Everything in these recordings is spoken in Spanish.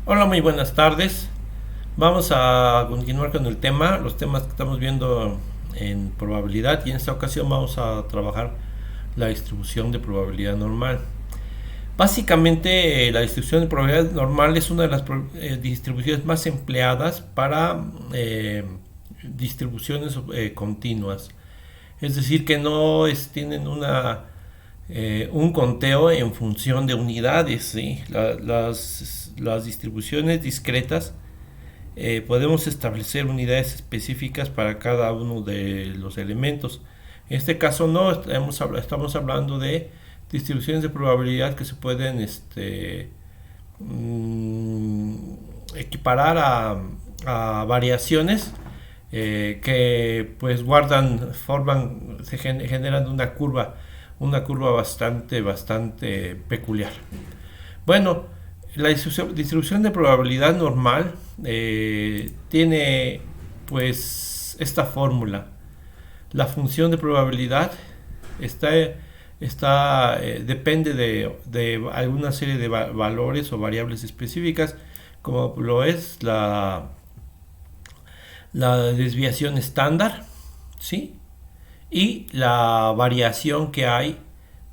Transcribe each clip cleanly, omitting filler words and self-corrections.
Hola, muy buenas tardes. Vamos a continuar con el tema, los temas que estamos viendo en probabilidad, y en esta ocasión vamos a trabajar la distribución de probabilidad normal. Básicamente, la distribución de probabilidad normal es una de las distribuciones más empleadas para distribuciones continuas. Es decir, que no tienen un conteo en función de unidades. ¿Sí? Las distribuciones discretas podemos establecer unidades específicas para cada uno de los elementos. En este caso no, estamos hablando de distribuciones de probabilidad que se pueden mm, equiparar a variaciones que pues generan una curva bastante peculiar. Bueno, la distribución de probabilidad normal tiene pues esta fórmula. La función de probabilidad está, depende de alguna serie de valores o variables específicas, como lo es la desviación estándar, ¿sí? Y la variación que hay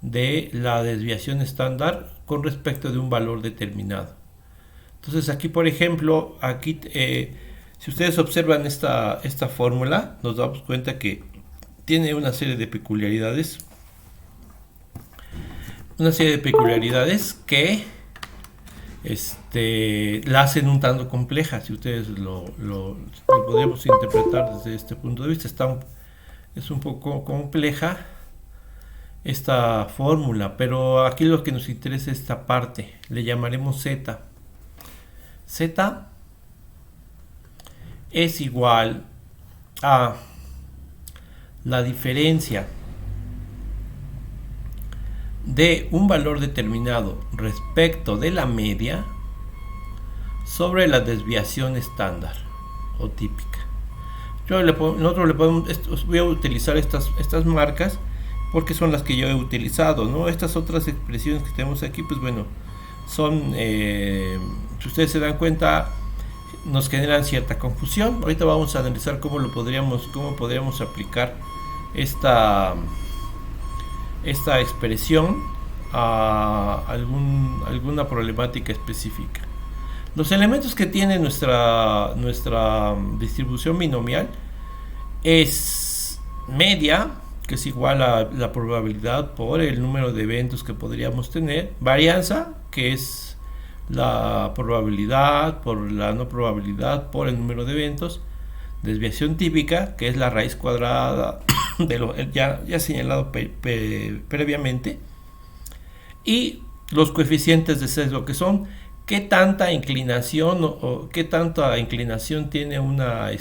de la desviación estándar con respecto de un valor determinado. Entonces aquí, por ejemplo, si ustedes observan esta fórmula, nos damos cuenta que tiene una serie de peculiaridades que la hacen un tanto compleja. Si ustedes lo podemos interpretar desde este punto de vista, es un poco compleja esta fórmula, pero aquí lo que nos interesa es esta parte, le llamaremos Z. Z es igual a la diferencia de un valor determinado respecto de la media sobre la desviación estándar o típica. Nosotros le podemos, voy a utilizar estas marcas porque son las que yo he utilizado, ¿no? Estas otras expresiones que tenemos aquí, pues bueno, son, si ustedes se dan cuenta, nos generan cierta confusión. Ahorita vamos a analizar cómo podríamos aplicar esta expresión a alguna problemática específica. Los elementos que tiene nuestra distribución binomial es media, que es igual a la probabilidad por el número de eventos que podríamos tener, varianza, que es la probabilidad por la no probabilidad por el número de eventos, desviación típica, que es la raíz cuadrada de lo ya señalado previamente, y los coeficientes de sesgo, que son qué tanta inclinación o qué tanta inclinación tiene una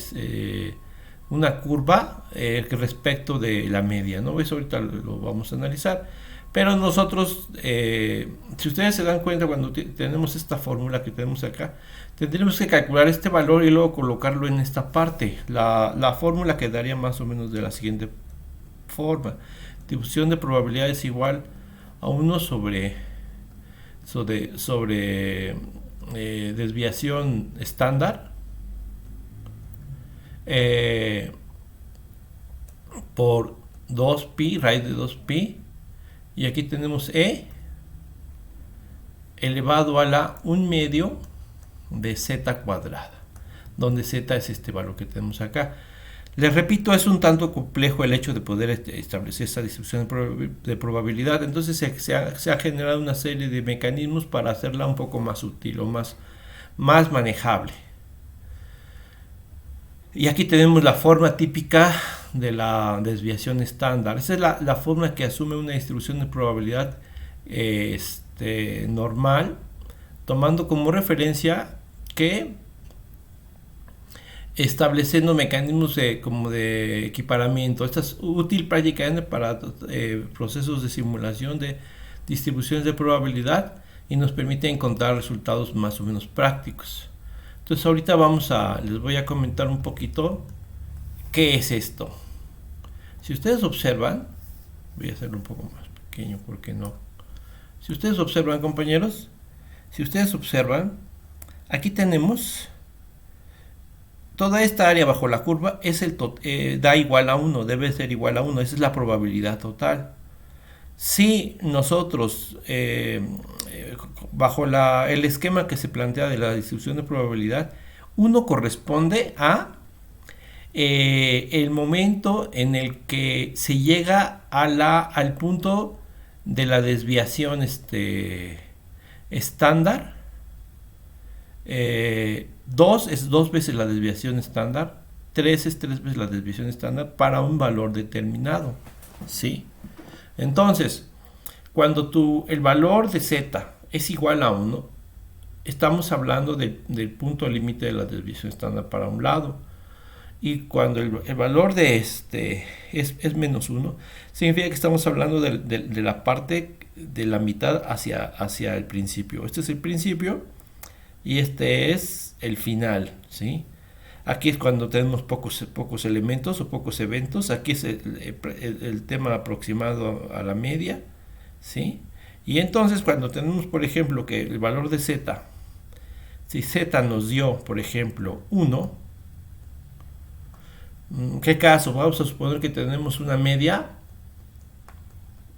curva respecto de la media, ¿no? Eso ahorita lo vamos a analizar. Pero nosotros, si ustedes se dan cuenta, cuando tenemos esta fórmula que tenemos acá, tendremos que calcular este valor y luego colocarlo en esta parte. La fórmula quedaría más o menos de la siguiente forma. Distribución de probabilidades igual a 1 sobre desviación estándar por 2pi, raíz de 2pi, y aquí tenemos e elevado a la 1 medio de z cuadrada, donde z es este valor que tenemos acá. Les repito, es un tanto complejo el hecho de poder establecer esta distribución de probabilidad. Entonces se ha generado una serie de mecanismos para hacerla un poco más útil o más manejable. Y aquí tenemos la forma típica de la desviación estándar. Esa es la forma que asume una distribución de probabilidad normal, tomando como referencia que estableciendo mecanismos como de equiparamiento. Esto es útil prácticamente para procesos de simulación de distribuciones de probabilidad y nos permite encontrar resultados más o menos prácticos. Entonces ahorita les voy a comentar un poquito qué es esto. Si ustedes observan, voy a hacerlo un poco más pequeño porque no. Si ustedes observan, compañeros, Aquí tenemos toda esta área bajo la curva da igual a 1, debe ser igual a 1, esa es la probabilidad total. Si nosotros, bajo el esquema que se plantea de la distribución de probabilidad, 1 corresponde a el momento en el que se llega al punto de la desviación estándar. 2 es 2 veces la desviación estándar, 3 es 3 veces la desviación estándar para un valor determinado, ¿sí? Entonces, cuando el valor de z es igual a 1, estamos hablando del punto límite de la desviación estándar para un lado. Y cuando el valor de es menos 1, significa que estamos hablando de la parte de la mitad hacia el principio. Este es el principio y este es el final, ¿sí? Aquí es cuando tenemos pocos elementos o pocos eventos. Aquí es el tema aproximado a la media, ¿sí? Y entonces cuando tenemos, por ejemplo, que el valor de z, si z nos dio, por ejemplo, 1, ¿en qué caso? Vamos a suponer que tenemos una media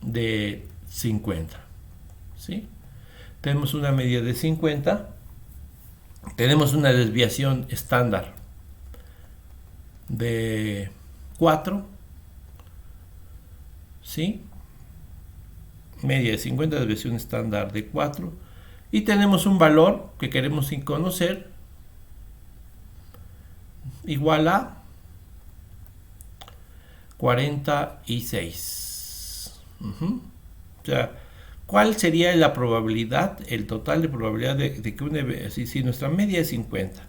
de 50, ¿sí? Tenemos una media de 50, tenemos una desviación estándar de 4, ¿sí? Media de 50, desviación estándar de 4, y tenemos un valor que queremos conocer igual a 46. O sea, ¿cuál sería la probabilidad, el total de probabilidad de que si nuestra media es 50,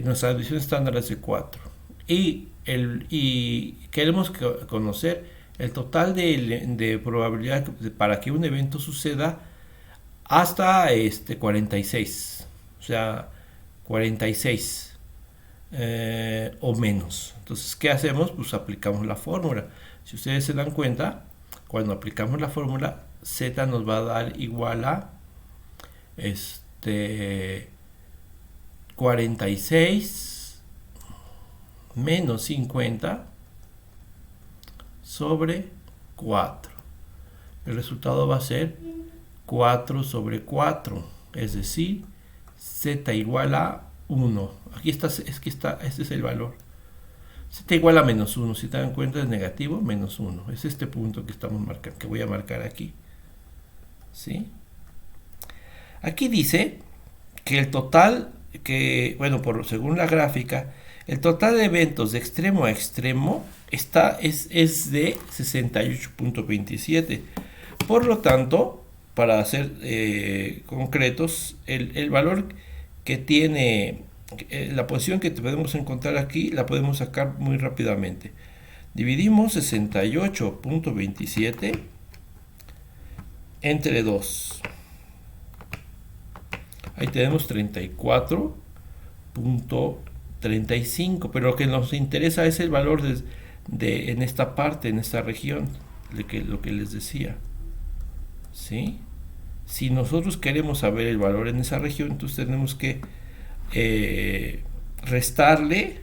nuestra división estándar es de 4 y queremos conocer el total de probabilidad para que un evento suceda hasta 46, o sea, 46 o menos? Entonces, ¿qué hacemos? Pues aplicamos la fórmula. Si ustedes se dan cuenta, cuando aplicamos la fórmula, z nos va a dar igual a 46 menos 50 sobre 4. El resultado va a ser 4 sobre 4, es decir, z igual a 1. Aquí está, este es el valor. Z igual a menos 1, si te dan cuenta es negativo, menos 1. Es este punto que estamos marcando, que voy a marcar aquí, ¿sí? Aquí dice que el total, según la gráfica, el total de eventos de extremo a extremo es de 68.27. Por lo tanto, para ser concretos, el valor que tiene la posición que podemos encontrar aquí la podemos sacar muy rápidamente. Dividimos 68.27 entre 2. Ahí tenemos 34.35, pero lo que nos interesa es el valor en esta parte, en esta región, lo que les decía, ¿sí? Si nosotros queremos saber el valor en esa región, entonces tenemos que restarle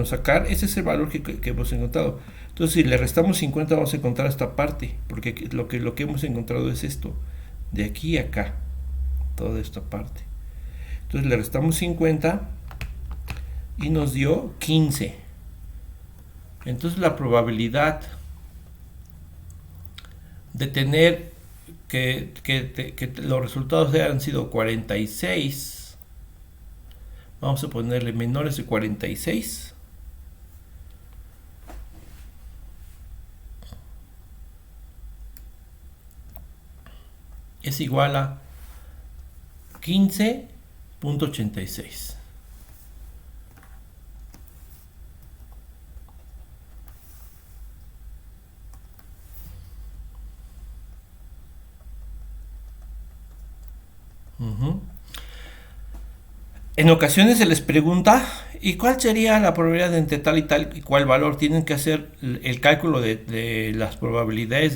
sacar, ese es el valor que hemos encontrado. Entonces, si le restamos 50, vamos a encontrar esta parte, porque lo que hemos encontrado es esto, de aquí a acá, toda esta parte. Entonces, le restamos 50 y nos dio 15. Entonces, la probabilidad de tener que los resultados hayan sido 46, vamos a ponerle menores de 46, es igual a 15.86. En ocasiones se les pregunta, ¿y cuál sería la probabilidad entre tal y cual valor? Tienen que hacer el cálculo de las probabilidades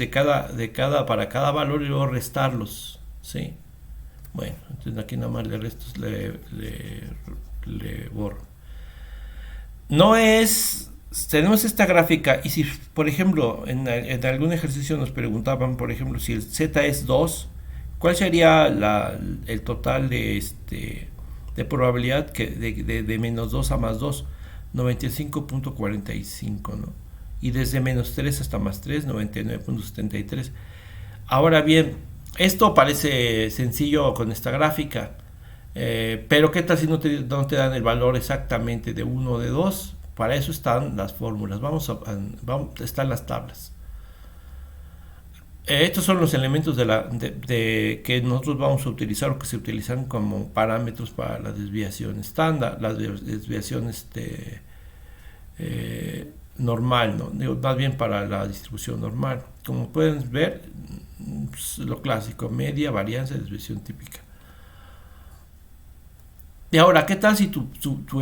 para cada valor y luego restarlos, ¿sí? Bueno, entonces aquí nada más le resto, le borro. No es, tenemos esta gráfica y si, por ejemplo, en algún ejercicio nos preguntaban, por ejemplo, si el z es 2, ¿cuál sería el total de probabilidad de menos 2 a más 2? 95.45, ¿no? Y desde menos 3 hasta más 3, 99.73. Ahora bien, esto parece sencillo con esta gráfica, pero ¿qué tal si no te dan el valor exactamente de 1 o de 2? Para eso están las fórmulas, están las tablas. Estos son los elementos que nosotros vamos a utilizar o que se utilizan como parámetros para la desviación estándar, la desviación normal, ¿no? Digo, más bien para la distribución normal. Como pueden ver, lo clásico, media, varianza, desviación típica. Y ahora, ¿qué tal si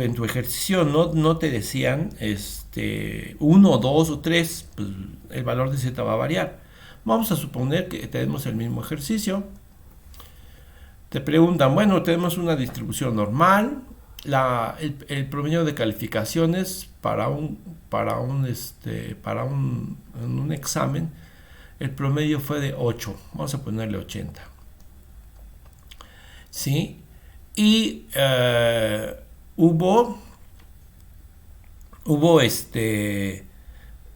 en tu ejercicio no te decían 1, 2 o 3? Pues el valor de z va a variar. Vamos a suponer que tenemos el mismo ejercicio. Te preguntan, bueno, tenemos una distribución normal, el promedio de calificaciones en un examen, el promedio fue de 8, vamos a ponerle 80. ¿Sí? Y hubo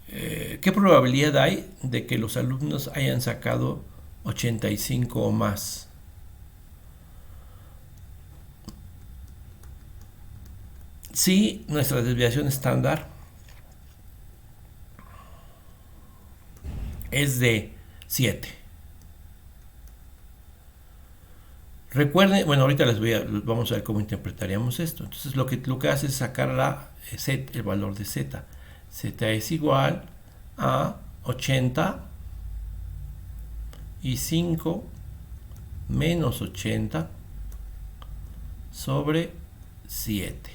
¿qué probabilidad hay de que los alumnos hayan sacado 85 o más? Si nuestra desviación estándar es de 7. Recuerden, bueno, ahorita vamos a ver cómo interpretaríamos esto. Entonces lo que hace es sacar el valor de z. Z es igual a 80 y 5 menos 80 sobre 7.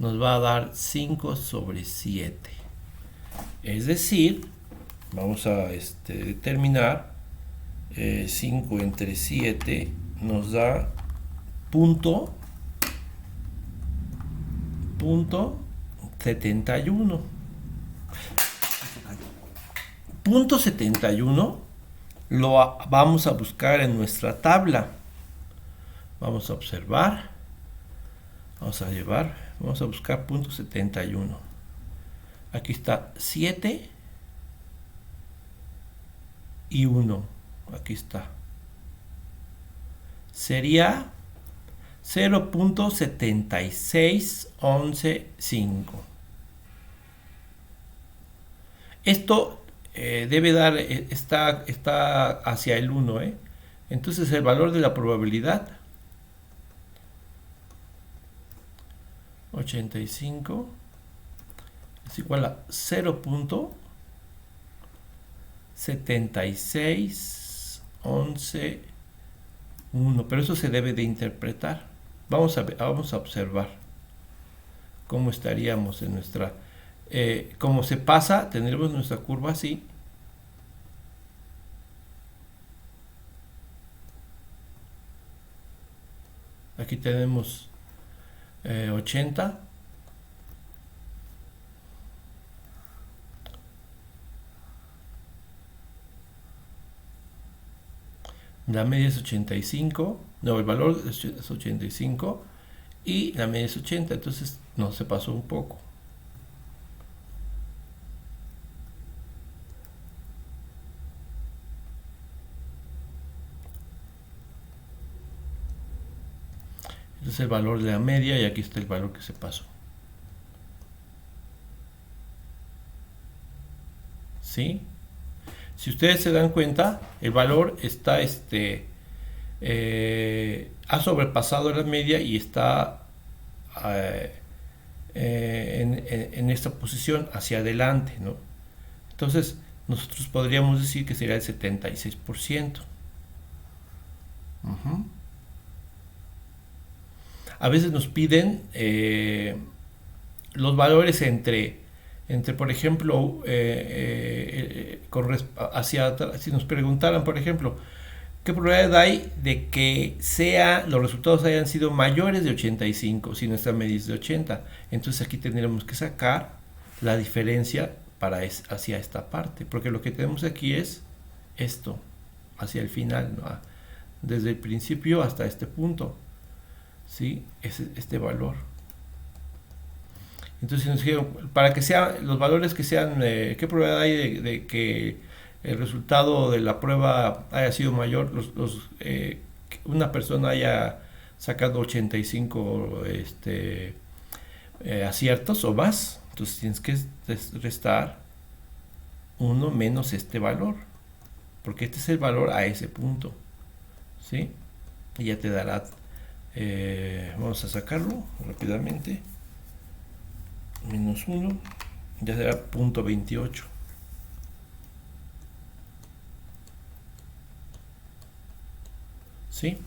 Nos va a dar 5 sobre 7. Es decir, vamos a determinar 5 entre 7 nos da punto 71. Punto 71 lo vamos a buscar en nuestra tabla. Vamos a observar. Vamos a buscar punto 71. Aquí está 7 y 1. Aquí está. Sería 0.76115. Esto debe dar, está hacia el 1, Entonces el valor de la probabilidad 85 es igual a 0.76111, pero eso se debe de interpretar. Vamos a observar cómo estaríamos en nuestra... como se pasa, tendremos nuestra curva así. Aquí tenemos 80. La media es 85. No, el valor es 85 y la media es 80. Entonces no, se pasó un poco. Este es el valor de la media y aquí está el valor que se pasó. ¿Sí? Si ustedes se dan cuenta, el valor está ha sobrepasado la media y está en esta posición hacia adelante, ¿no? Entonces, nosotros podríamos decir que sería el 76%. a veces nos piden los valores entre por ejemplo, si nos preguntaran, por ejemplo, ¿qué probabilidad hay de que los resultados hayan sido mayores de 85 si nuestra medida es de 80? Entonces aquí tendremos que sacar la diferencia hacia esta parte, porque lo que tenemos aquí es esto, hacia el final, ¿no? Desde el principio hasta este punto, ¿sí? Es este valor. Entonces, para que sean los valores que sean, ¿qué probabilidad hay de que el resultado de la prueba haya sido mayor? Una persona haya sacado 85 aciertos o más, entonces tienes que restar 1 menos este valor, porque este es el valor a ese punto, ¿sí? Y ya te dará, vamos a sacarlo rápidamente. Menos 1, ya será 0.28. ¿Sí?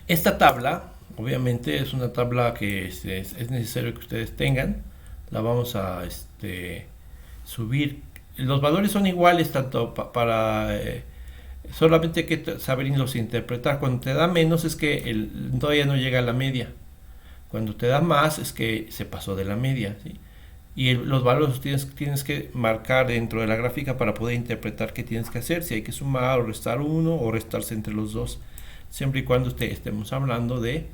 Esta tabla, obviamente, es una tabla que es necesario que ustedes tengan. La vamos a subir. Los valores son iguales tanto para... solamente hay que saberlos interpretar. Cuando te da menos es que todavía no llega a la media. Cuando te da más es que se pasó de la media, ¿sí? Y los valores tienes que marcar dentro de la gráfica para poder interpretar qué tienes que hacer, si hay que sumar o restar uno o restarse entre los dos, siempre y cuando estemos hablando de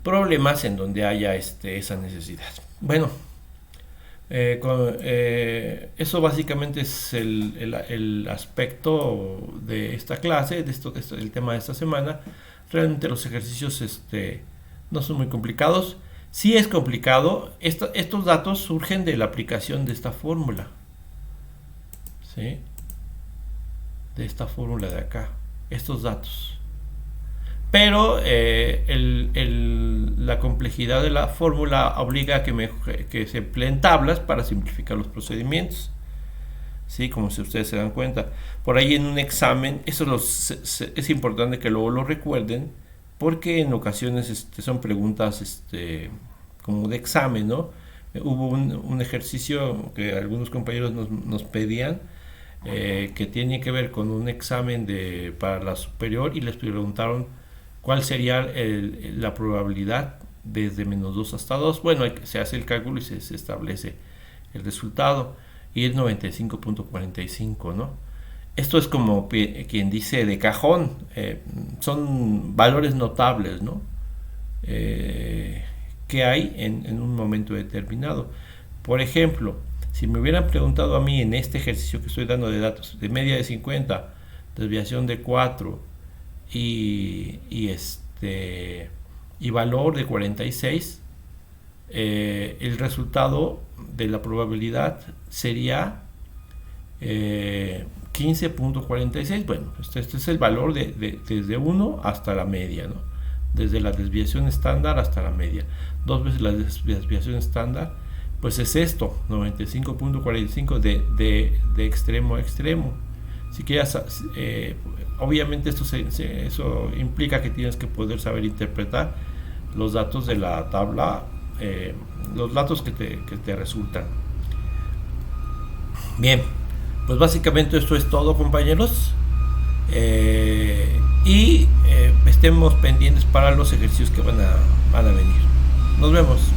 problemas en donde haya esa necesidad. Bueno, eso básicamente es el aspecto de esta clase, el tema de esta semana. Realmente los ejercicios no son muy complicados. Sí es complicado. Estos datos surgen de la aplicación de esta fórmula, ¿sí? De esta fórmula de acá, estos datos. Pero la complejidad de la fórmula obliga a que se empleen tablas para simplificar los procedimientos, ¿sí? Como si ustedes se dan cuenta. Por ahí en un examen, es importante que luego lo recuerden, porque en ocasiones son preguntas como de examen, ¿no? Hubo un ejercicio que algunos compañeros nos pedían, que tiene que ver con un examen para la superior, y les preguntaron cuál sería la probabilidad desde -2 hasta 2. Bueno, se hace el cálculo y se establece el resultado, y es 95.45, ¿no? Esto es como quien dice de cajón, son valores notables, ¿no? Que hay en un momento determinado. Por ejemplo, si me hubieran preguntado a mí en este ejercicio que estoy dando de datos, de media de 50, desviación de 4 y valor de 46, el resultado de la probabilidad sería 15.46. Bueno, este es el valor desde 1 hasta la media, ¿no? Desde la desviación estándar hasta la media. 2 veces la desviación estándar, pues es esto, 95.45 de extremo a extremo. Si quieres, obviamente eso implica que tienes que poder saber interpretar los datos de la tabla, los datos que te resultan. Bien, pues básicamente esto es todo, compañeros, y estemos pendientes para los ejercicios que van a venir. Nos vemos.